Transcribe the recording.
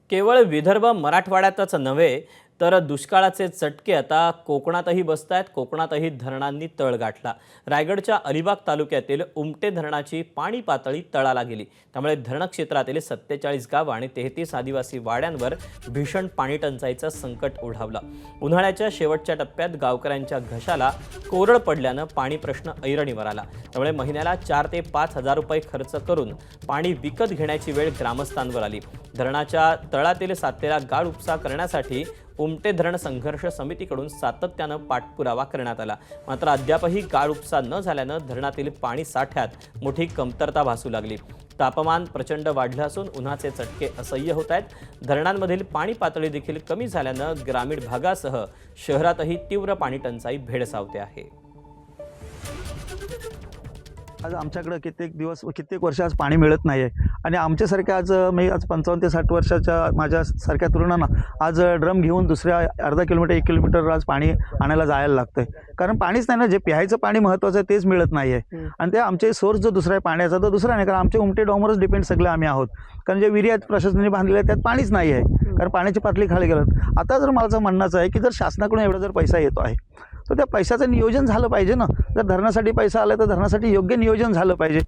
केवळ विदर्भ मराठवाड्यातच नव्हे तर दुष्काळाचे चटके आता कोकणातही बसत आहेत। कोकणातही धरणांनी तळ गाठला। रायगडच्या अलिबाग तालुक्यातील उमटे धरणाची पाणी पातळी तळाला गेली। त्यामुळे धरण क्षेत्रातील 47 गावं आणि 33 आदिवासी वाड्यांवर भीषण पाणी टंचाईचं संकट ओढावलं। उन्हाळ्याच्या शेवटच्या टप्प्यात गावकऱ्यांच्या घशाला कोरड पडल्यानं पाणी प्रश्न ऐरणीवर आला। त्यामुळे महिन्याला 4 ते 5 हजार रुपये खर्च करून पाणी विकत घेण्याची वेळ ग्रामस्थांवर आली। धरणाच्या तळातील सातेला गाळ उपसा करण्यासाठी उमटे धरण संघर्ष समितीकडून सातत्यानं पाठपुरावा करण्यात आला। मात्र अद्यापही गाळ उपसा न झाल्यानं धरणातील पाणी साठ्यात मोठी कमतरता भासू लागली। तापमान प्रचंड वाढलं असून उन्हाचे चटके असह्य होत आहेत। धरणांमधील पाणी पातळी देखील कमी झाल्यानं ग्रामीण भागासह शहरातही तीव्र पाणी टंचाई भेडसावते आहे। आज आमच्याकडे कित्येक वर्ष आज पाणी मिळत नाही आहे आणि आमच्यासारख्या आज 55 ते 60 वर्षाच्या माझ्यासारख्या तरुणांना आज ड्रम घेऊन दुसऱ्या अर्धा किलोमीटर 1 किलोमीटर आज पाणी आणायला जायला लागतं आहे। कारण पाणीच नाही ना, जे प्यायचं पाणी महत्त्वाचं आहे तेच मिळत नाही आहे। आणि ते आमचे सोर्स जो दुसरा आहे पाण्याचा तो दुसरा नाही, कारण आमचे उमटे डॉमवरच डिपेंड सगळे आम्ही आहोत। कारण जे विहिरी आहेत प्रशासनाने बांधलेले आहेत त्यात पाणीच नाही आहे, कारण पाण्याची पातळी खाली गेलं। आता जर माझं म्हणणंच आहे की जर शासनाकडून एवढा जर पैसा येतो आहे तर त्या पैशाचं नियोजन झालं पाहिजे ना। जर धरणासाठी पैसा आला तर धरणासाठी योग्य नियोजन झालं पाहिजे।